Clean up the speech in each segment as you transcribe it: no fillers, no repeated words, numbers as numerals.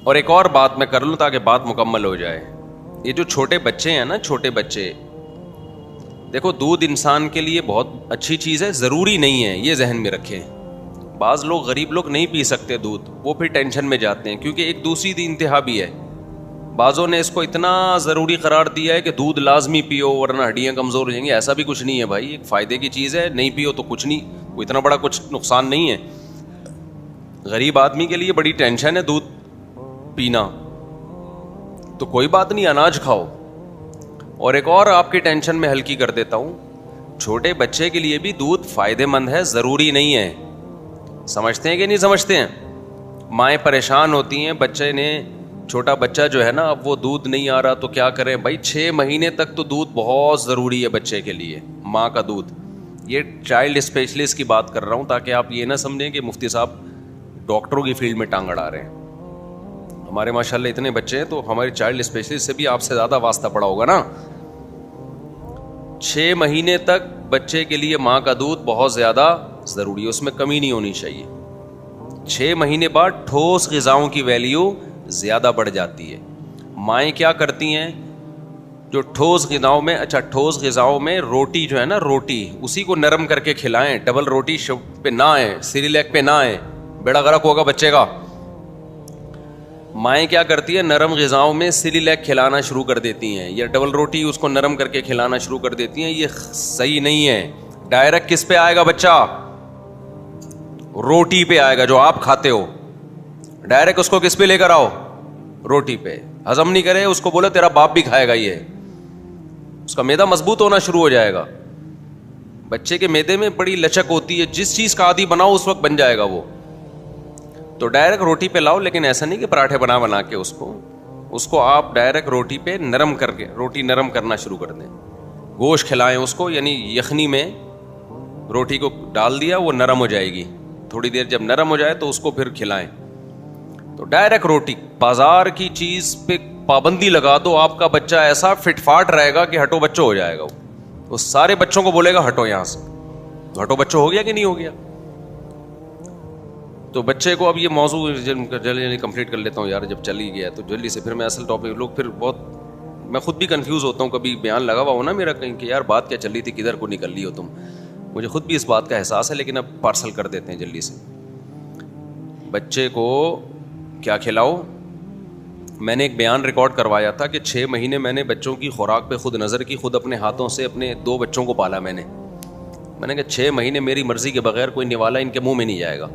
اور ایک اور بات میں کر لوں تاکہ بات مکمل ہو جائے. یہ جو چھوٹے بچے ہیں نا, چھوٹے بچے, دیکھو دودھ انسان کے لیے بہت اچھی چیز ہے, ضروری نہیں ہے, یہ ذہن میں رکھیں. بعض لوگ, غریب لوگ نہیں پی سکتے دودھ, وہ پھر ٹینشن میں جاتے ہیں, کیونکہ ایک دوسری انتہا بھی ہے. بعضوں نے اس کو اتنا ضروری قرار دیا ہے کہ دودھ لازمی پیو ورنہ ہڈیاں کمزور ہو جائیں گی. ایسا بھی کچھ نہیں ہے بھائی, ایک فائدے کی چیز ہے, نہیں پیو تو کچھ نہیں, وہ اتنا بڑا کچھ نقصان نہیں ہے. غریب آدمی کے لیے بڑی ٹینشن ہے دودھ پینا, تو کوئی بات نہیں, اناج کھاؤ. اور ایک اور آپ کی ٹینشن میں ہلکی کر دیتا ہوں, چھوٹے بچے کے لیے بھی دودھ فائدے مند ہے, ضروری نہیں ہے. سمجھتے ہیں کہ نہیں سمجھتے ہیں؟ مائیں پریشان ہوتی ہیں, بچے نے, چھوٹا بچہ جو ہے نا, اب وہ دودھ نہیں آ رہا تو کیا کریں بھائی. 6 مہینے تک تو دودھ بہت ضروری ہے بچے کے لیے, ماں کا دودھ. یہ چائلڈ اسپیشلسٹ کی بات کر رہا ہوں تاکہ آپ یہ نہ سمجھیں کہ مفتی صاحب ڈاکٹروں کی فیلڈ میں ٹانگ اڑا رہے ہیں. ہمارے ماشاءاللہ اتنے بچے ہیں تو ہمارے چائلڈ اسپیشلسٹ سے بھی آپ سے زیادہ واسطہ پڑا ہوگا نا. 6 مہینے تک بچے کے لیے ماں کا دودھ بہت زیادہ ضروری ہے, اس میں کمی نہیں ہونی چاہیے. 6 مہینے بعد ٹھوس غذاؤں کی ویلیو زیادہ بڑھ جاتی ہے. مائیں کیا کرتی ہیں, جو ٹھوس غذاؤں میں, اچھا ٹھوس غذاؤں میں روٹی جو ہے نا, روٹی اسی کو نرم کر کے کھلائیں, ڈبل روٹی پہ نہ آئے, سیریلیک پہ نہ آئے, بیڑا غرق ہوگا بچے کا. مائیں کیا کرتی ہیں, نرم غذاؤں میں سیریلیک کھلانا شروع کر دیتی ہیں, یا ڈبل روٹی اس کو نرم کر کے کھلانا شروع کر دیتی ہیں. یہ صحیح نہیں ہے. ڈائریکٹ کس پہ آئے گا بچہ, روٹی پہ آئے گا جو آپ کھاتے ہو. ڈائریکٹ اس کو کس پہ لے کر آؤ, روٹی پہ. ہضم نہیں کرے اس کو بولو تیرا باپ بھی کھائے گا, یہ اس کا میدا مضبوط ہونا شروع ہو جائے گا. بچے کے میدے میں بڑی لچک ہوتی ہے, جس چیز کا عادی بناؤ اس وقت بن جائے گا وہ. تو ڈائریکٹ روٹی پہ لاؤ, لیکن ایسا نہیں کہ پراٹھے بنا کے اس کو آپ ڈائریکٹ روٹی پہ نرم کر کے, روٹی نرم کرنا شروع کر دیں. گوشت کھلائیں اس کو, یعنی یخنی میں روٹی کو ڈال دیا, وہ نرم ہو جائے گی. تھوڑی دیر جب نرم ہو جائے تو اس کو پھر کھلائیں. تو ڈائریکٹ روٹی, بازار کی چیز پہ پابندی لگا دو, آپ کا بچہ ایسا فٹ فاٹ رہے گا کہ ہٹو بچوں ہو جائے گا. وہ سارے بچوں کو بولے گا ہٹو یہاں سے, ہٹو بچوں ہو گیا کہ نہیں ہو گیا. تو بچے کو اب یہ موضوع جلدی کمپلیٹ کر لیتا ہوں یار, جب چل ہی گیا تو جلدی سے پھر میں اصل ٹاپک, لوگ پھر بہت, میں خود بھی کنفیوز ہوتا ہوں, کبھی بیان لگا ہوا ہو نا میرا کہیں کہ یار بات کیا چل رہی تھی, کدھر کو نکل لی ہو تم. مجھے خود بھی اس بات کا احساس ہے, لیکن اب پارسل کر دیتے ہیں جلدی سے. بچے کو کیا کھلاؤ, میں نے ایک بیان ریکارڈ کروایا تھا کہ 6 مہینے میں نے بچوں کی خوراک پہ خود نظر کی, خود اپنے ہاتھوں سے اپنے 2 بچوں کو پالا میں نے کہا 6 مہینے میری مرضی کے بغیر کوئی نوالا ان کے منہ میں نہیں جائے گا.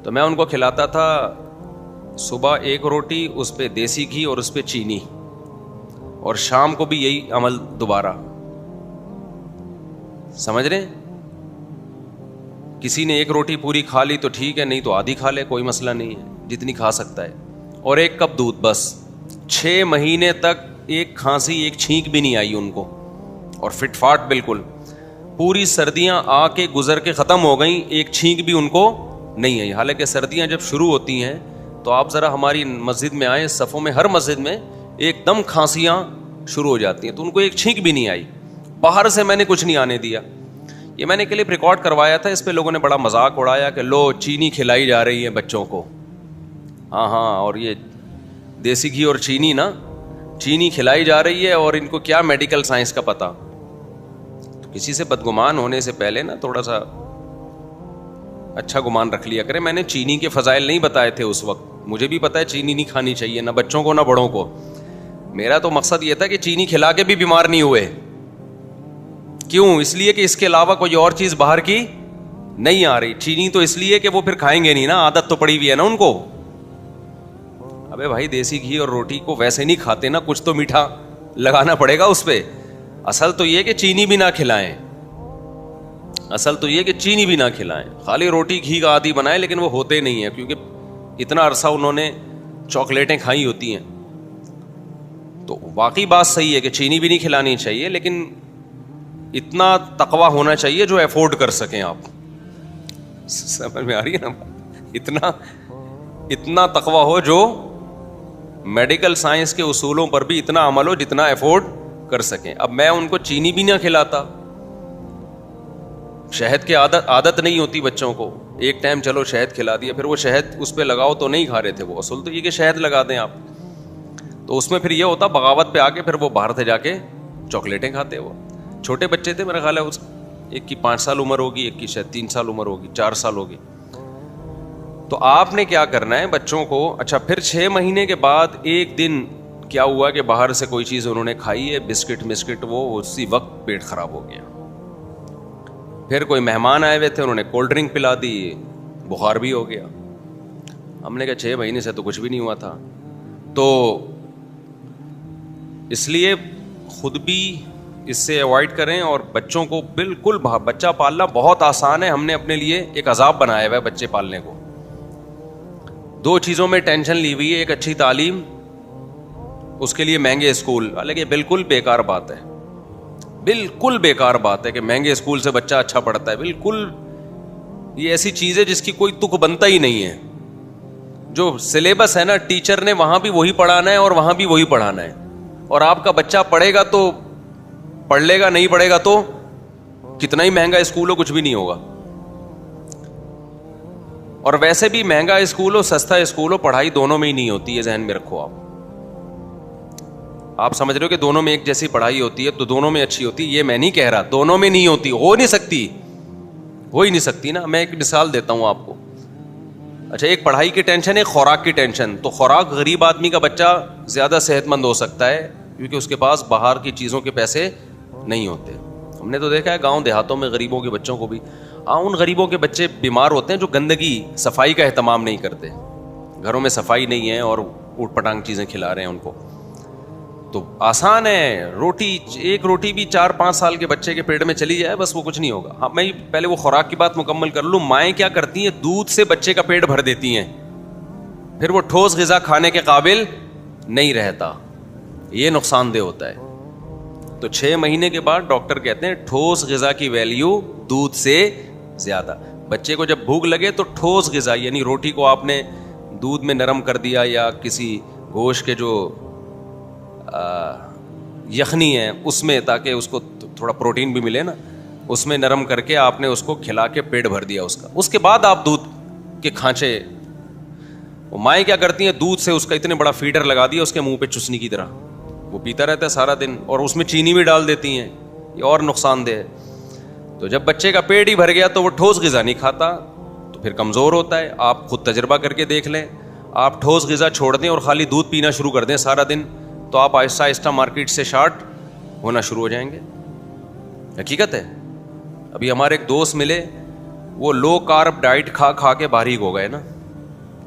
تو میں ان کو کھلاتا تھا صبح 1 روٹی, اس پہ دیسی گھی اور اس پہ چینی, اور شام کو بھی یہی عمل دوبارہ. سمجھ رہے ہیں؟ کسی نے 1 روٹی پوری کھا لی تو ٹھیک ہے, نہیں تو آدھی کھا لے, کوئی مسئلہ نہیں ہے, جتنی کھا سکتا ہے. اور 1 کپ دودھ بس. 6 مہینے تک ایک کھانسی, ایک چھینک بھی نہیں آئی ان کو, اور فٹ فاٹ بالکل. پوری سردیاں آ کے گزر کے ختم ہو گئیں, ایک چھینک بھی ان کو نہیں آئی. حالانکہ سردیاں جب شروع ہوتی ہیں تو آپ ذرا ہماری مسجد میں آئیں, صفوں میں, ہر مسجد میں ایک دم کھانسیاں شروع ہو جاتی ہیں, تو ان کو ایک چھینک بھی نہیں آئی. باہر سے میں نے کچھ نہیں آنے دیا. یہ میں نے کلپ ریکارڈ کروایا تھا, اس پہ لوگوں نے بڑا مذاق اڑایا کہ لو چینی کھلائی جا رہی ہے بچوں کو. ہاں, اور یہ دیسی گھی اور چینی نا, چینی کھلائی جا رہی ہے, اور ان کو کیا میڈیکل سائنس کا پتہ. تو کسی سے بدگمان ہونے سے پہلے نا تھوڑا سا اچھا گمان رکھ لیا کرے. میں نے چینی کے فضائل نہیں بتائے تھے اس وقت, مجھے بھی پتا ہے چینی نہیں کھانی چاہیے, نہ بچوں کو نہ بڑوں کو. میرا تو مقصد یہ تھا کہ چینی کھلا کے بھی بیمار نہیں ہوئے. کیوں؟ اس لیے کہ اس کے علاوہ کوئی اور چیز باہر کی نہیں آ رہی. چینی تو اس لیے کہ وہ پھر کھائیں گے نہیں نا, عادت تو پڑی ہوئی ہے نا ان کو. ابے بھائی دیسی گھی اور روٹی کو ویسے نہیں کھاتے نا, کچھ تو میٹھا لگانا پڑے گا اس پہ. اصل تو یہ کہ چینی بھی نہ کھلائیں, اصل تو یہ کہ چینی بھی نہ کھلائیں, خالی روٹی گھی کا عادی بنائیں. لیکن وہ ہوتے نہیں ہیں, کیونکہ اتنا عرصہ انہوں نے چاکلیٹیں کھائی ہوتی ہیں. تو واقعی بات صحیح ہے کہ چینی بھی نہیں کھلانی چاہیے, لیکن اتنا تقویٰ ہونا چاہیے جو افورڈ کر سکیں آپ. سمجھ میں آ رہی ہے نا؟ اتنا تقویٰ ہو جو میڈیکل سائنس کے اصولوں پر بھی اتنا عمل ہو جتنا افورڈ کر سکیں. اب میں ان کو چینی بھی نہ کھلاتا شہد کی عادت نہیں ہوتی بچوں کو, ایک ٹائم چلو شہد کھلا دیا, پھر وہ شہد اس پہ لگاؤ تو نہیں کھا رہے تھے وہ, اصل تو یہ کہ شہد لگا دیں آپ, تو اس میں پھر یہ ہوتا بغاوت پہ آ کے پھر وہ باہر سے جا کے چاکلیٹیں کھاتے. وہ چھوٹے بچے تھے میرا خیال ہے, ایک کی 5 سال عمر ہوگی, ایک کی شاید 3 سال عمر ہوگی, 4 سال ہوگی. تو آپ نے کیا کرنا ہے بچوں کو, اچھا پھر 6 مہینے کے بعد ایک دن کیا ہوا کہ باہر سے کوئی چیز انہوں نے کھائی ہے, بسکٹ, وہ اسی وقت پیٹ خراب ہو گیا. پھر کوئی مہمان آئے ہوئے تھے, انہوں نے کولڈ ڈرنک پلا دی, بخار بھی ہو گیا. ہم نے کہا 6 مہینے سے تو کچھ بھی نہیں ہوا تھا. تو اس لیے خود بھی اس سے اوائڈ کریں, اور بچوں کو بالکل, بچہ پالنا بہت آسان ہے, ہم نے اپنے لیے ایک عذاب بنایا ہوا ہے بچے پالنے کو. 2 چیزوں میں ٹینشن لی ہوئی ہے, ایک اچھی تعلیم, اس کے لیے مہنگے اسکول. حالانکہ بالکل بیکار بات ہے, بالکل بیکار بات ہے کہ مہنگے اسکول سے بچہ اچھا پڑھتا ہے. بالکل یہ ایسی چیز ہے جس کی کوئی تک بنتا ہی نہیں ہے. جو سلیبس ہے نا, ٹیچر نے وہاں بھی وہی پڑھانا ہے اور وہاں بھی وہی پڑھانا ہے, اور آپ کا بچہ پڑھے گا تو پڑھ لے گا, نہیں پڑھے گا تو کتنا ہی مہنگا اسکول ہو کچھ بھی نہیں ہوگا. اور ویسے بھی مہنگا اسکول ہو سستا اسکول ہو, پڑھائی دونوں میں ہی نہیں ہوتی ہے, ذہن میں رکھو. آپ سمجھ رہے ہو کہ دونوں میں ایک جیسی پڑھائی ہوتی ہے تو دونوں میں اچھی ہوتی ہے, یہ میں نہیں کہہ رہا, دونوں میں نہیں ہوتی, ہو نہیں سکتی نا. میں ایک مثال دیتا ہوں آپ کو. اچھا, ایک پڑھائی کی ٹینشن ہے, خوراک کی ٹینشن. تو خوراک غریب آدمی کا بچہ زیادہ صحت مند ہو سکتا ہے کیونکہ اس کے پاس باہر کی چیزوں کے پیسے نہیں ہوتے. ہم نے تو دیکھا ہے گاؤں دیہاتوں میں غریبوں کے بچوں کو بھی, ان غریبوں کے بچے بیمار ہوتے ہیں جو گندگی, صفائی کا اہتمام نہیں کرتے, گھروں میں صفائی نہیں ہے اور اوٹ پٹانگ چیزیں کھلا رہے ہیں ان کو. تو آسان ہے, ایک روٹی بھی 4-5 سال کے بچے کے پیٹ میں چلی جائے بس, وہ کچھ نہیں ہوگا. ہاں, میں پہلے وہ خوراک کی بات مکمل کر لوں. مائیں کیا کرتی ہیں, دودھ سے بچے کا پیٹ بھر دیتی ہیں, پھر وہ ٹھوس غذا کھانے کے قابل نہیں رہتا, یہ نقصان دہ ہوتا ہے. تو 6 مہینے کے بعد ڈاکٹر کہتے ہیں ٹھوس غذا کی ویلیو دودھ سے زیادہ. بچے کو جب بھوک لگے تو ٹھوس غذا, یعنی روٹی کو آپ نے دودھ میں نرم کر دیا, یا کسی گوشت کے جو یخنی ہے اس میں, تاکہ اس کو تھوڑا پروٹین بھی ملے نا, اس میں نرم کر کے آپ نے اس کو کھلا کے پیٹ بھر دیا اس کا. اس کے بعد آپ دودھ کے کھانچے, وہ مائیں کیا کرتی ہیں, دودھ سے اس کا اتنے بڑا فیڈر لگا دیا اس کے منہ پہ چسنی کی طرح, وہ پیتا رہتا ہے سارا دن, اور اس میں چینی بھی ڈال دیتی ہیں, یہ اور نقصان دہ ہے. تو جب بچے کا پیٹ ہی بھر گیا تو وہ ٹھوس غذا نہیں کھاتا, تو پھر کمزور ہوتا ہے. آپ خود تجربہ کر کے دیکھ لیں, آپ ٹھوس غذا چھوڑ دیں اور خالی دودھ پینا شروع کر دیں سارا دن, تو آپ آہستہ آہستہ مارکیٹ سے شارٹ ہونا شروع ہو جائیں گے. حقیقت ہے. ابھی ہمارے ایک دوست ملے, وہ لو کارب ڈائٹ کھا کھا کے باریک ہو گئے نا.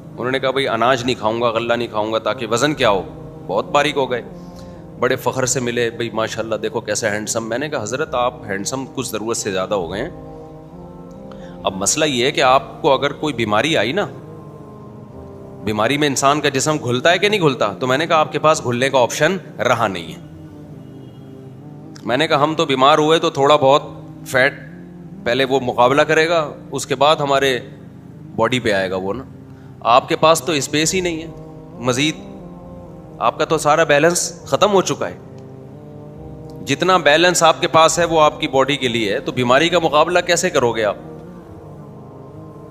انہوں نے کہا بھائی اناج نہیں کھاؤں گا, غلہ نہیں کھاؤں گا تاکہ وزن کیا ہو, بہت باریک ہو گئے. بڑے فخر سے ملے, بھائی ماشاء اللہ دیکھو کیسا ہینڈسم. میں نے کہا حضرت آپ ہینڈسم کچھ ضرورت سے زیادہ ہو گئے ہیں. اب مسئلہ یہ ہے کہ آپ کو اگر کوئی بیماری آئی نا, بیماری میں انسان کا جسم گھلتا ہے کہ نہیں گھلتا, تو میں نے کہا آپ کے پاس گھلنے کا آپشن رہا نہیں ہے. میں نے کہا ہم تو بیمار ہوئے تو تھوڑا بہت فیٹ پہلے وہ مقابلہ کرے گا, اس کے بعد ہمارے باڈی پہ آئے گا وہ نا. آپ کے پاس تو اسپیس ہی نہیں ہے مزید, آپ کا تو سارا بیلنس ختم ہو چکا ہے. جتنا بیلنس آپ کے پاس ہے وہ آپ کی باڈی کے لیے ہے, تو بیماری کا مقابلہ کیسے کرو گے آپ؟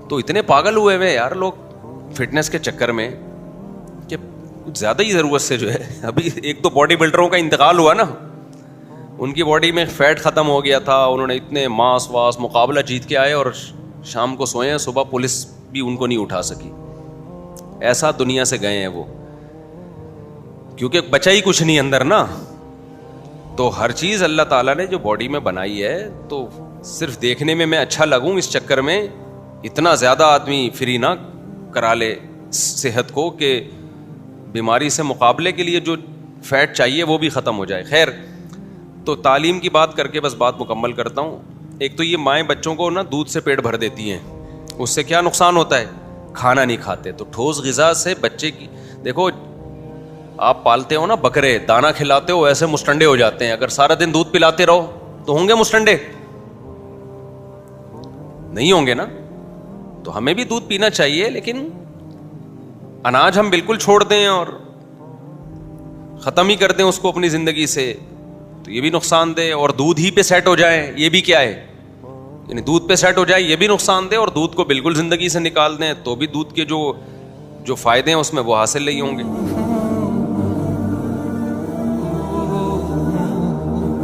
تو اتنے پاگل ہوئے ہوئے یار لوگ فٹنس کے چکر میں کہ کچھ زیادہ ہی ضرورت سے جو ہے. ابھی ایک تو باڈی بلڈروں کا انتقال ہوا نا, ان کی باڈی میں فیٹ ختم ہو گیا تھا, انہوں نے اتنے ماس واس مقابلہ جیت کے آئے اور شام کو سوئے ہیں, صبح پولیس بھی ان کو نہیں اٹھا سکی. ایسا دنیا سے گئے ہیں وہ, کیونکہ بچا ہی کچھ نہیں اندر نا. تو ہر چیز اللہ تعالیٰ نے جو باڈی میں بنائی ہے, تو صرف دیکھنے میں اچھا لگوں اس چکر میں اتنا زیادہ آدمی فری نہ کرا لے صحت کو کہ بیماری سے مقابلے کے لیے جو فیٹ چاہیے وہ بھی ختم ہو جائے. خیر, تو تعلیم کی بات کر کے بس بات مکمل کرتا ہوں. ایک تو یہ مائیں بچوں کو نا دودھ سے پیٹ بھر دیتی ہیں, اس سے کیا نقصان ہوتا ہے, کھانا نہیں کھاتے. تو ٹھوس غذا سے بچے کی, دیکھو آپ پالتے ہو نا بکرے, دانا کھلاتے ہو ایسے مسٹنڈے ہو جاتے ہیں. اگر سارا دن دودھ پلاتے رہو تو ہوں گے مسٹنڈے؟ نہیں ہوں گے نا. تو ہمیں بھی دودھ پینا چاہیے, لیکن اناج ہم بالکل چھوڑ دیں اور ختم ہی کر دیں اس کو اپنی زندگی سے, تو یہ بھی نقصان دہ. اور دودھ ہی پہ سیٹ ہو جائیں, یہ بھی کیا ہے, یعنی دودھ پہ سیٹ ہو جائے یہ بھی نقصان دہ، اور دودھ کو بالکل زندگی سے نکال دیں تو بھی دودھ کے جو فائدے ہیں اس میں وہ حاصل نہیں ہوں گے.